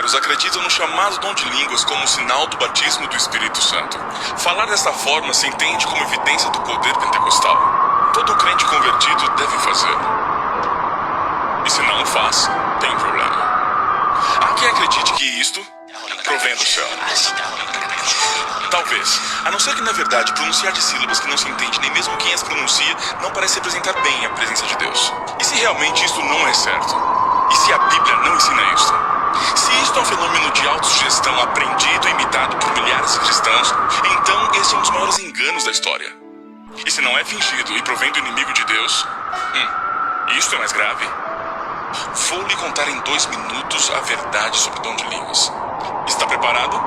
sinceros acreditam no chamado dom de línguas como sinal do batismo do Espírito Santo. Falar dessa forma se entende como evidência do poder pentecostal. Todo crente convertido deve fazer. E se não o faz, tem problema. Há quem acredite que isto provém do céu. Talvez, a não ser que na verdade pronunciar de sílabas que não se entende nem mesmo quem as pronuncia não parece representar bem a presença de Deus. E se realmente isto não é certo? E se a Bíblia não ensina isto? Se isto é um fenômeno de autossugestão aprendido e imitado por milhares de cristãos, então esse é um dos maiores enganos da história. E se não é fingido e provém do inimigo de Deus, isto é mais grave. Vou lhe contar em 2 minutos a verdade sobre o dom de línguas. Está preparado?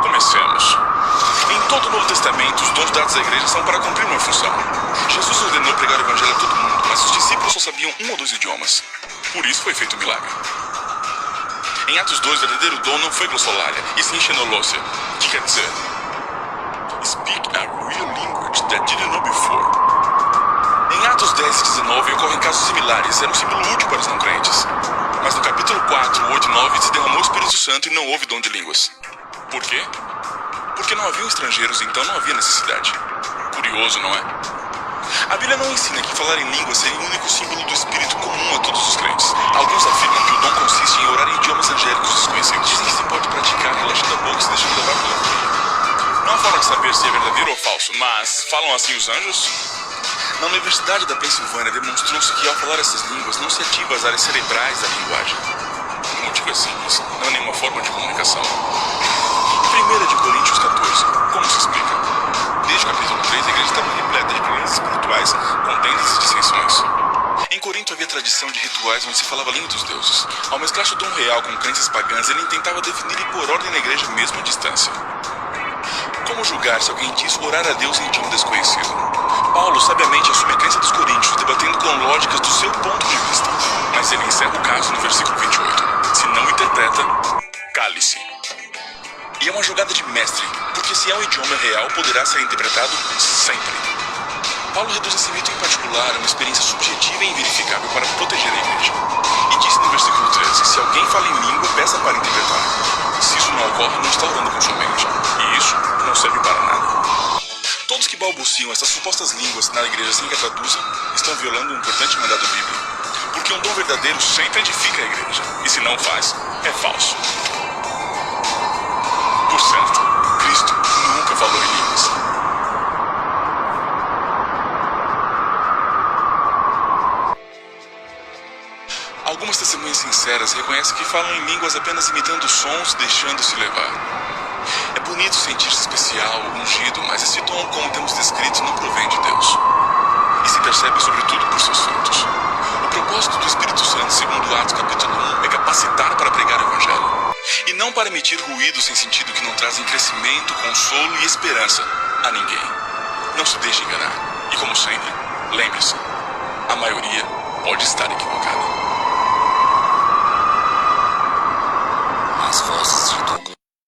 Comecemos. Em todo o Novo Testamento, os dons dados à igreja são para cumprir uma função. Jesus ordenou pregar o evangelho a todo mundo, mas os discípulos só sabiam 1 ou 2 idiomas. Por isso foi feito um milagre. Em Atos 2, o verdadeiro dom não foi glossolalia, e sim xenolosia, que quer dizer Speak a real language that didn't know before. Em Atos 10 e 19 ocorrem casos similares, era um símbolo útil para os não crentes. Mas no capítulo 4, 8 e 9 se derramou o Espírito Santo e não houve dom de línguas. Por quê? Porque não haviam estrangeiros, então não havia necessidade. Curioso, não é? A Bíblia não ensina que falar em línguas seria o único símbolo do Espírito comum a todos os crentes. Alguns afirmam que o dom consiste em orar em idiomas angélicos desconhecidos. Dizem que se pode praticar relaxando a boca e se deixando levar pela fé. Não há forma de saber se é verdadeiro ou falso, mas falam assim os anjos? Na Universidade da Pensilvânia demonstrou-se que ao falar essas línguas não se ativa as áreas cerebrais da linguagem. O motivo é simples, não é nenhuma forma de comunicação. 1 de Coríntios 14, como se explica? Desde o capítulo 3, a igreja estava repleta de problemas espirituais, contendas e dissensões. Em Corinto havia tradição de rituais onde se falava a língua dos deuses. Ao mesclar-se o dom real com crenças pagãs, ele tentava definir e pôr ordem na igreja mesmo à distância. Como julgar se alguém diz orar a Deus em idioma desconhecido? Paulo sabiamente assume a crença dos coríntios, debatendo com lógicas do seu ponto de vista. Mas ele encerra o caso no versículo 28. Se não interpreta, cale-se. E é uma jogada de mestre, porque se é um idioma real, poderá ser interpretado sempre. Paulo reduz esse mito em particular a uma experiência subjetiva e inverificável para proteger a igreja. E disse no versículo 13, se alguém fala em língua, peça para interpretar. Se isso não ocorre, não está orando com sua mente. E isso não serve para nada. Todos que balbuciam essas supostas línguas na igreja sem que a traduzam, estão violando um importante mandado bíblico. Porque um dom verdadeiro sempre edifica a igreja. E se não faz, é falso. Por certo, Cristo nunca falou em línguas. Algumas testemunhas sinceras reconhecem que falam em línguas apenas imitando sons, deixando-se levar. É bonito sentir-se especial, ungido, mas esse dom, como temos descrito, não provém de Deus. E se percebe sobretudo por seus frutos. O propósito do Espírito Santo, segundo Atos capítulo 1, é capacitar para pregar o Evangelho. E não para emitir ruídos sem sentido que não trazem crescimento, consolo e esperança a ninguém. Não se deixe enganar. E como sempre, lembre-se, a maioria pode estar equivocada.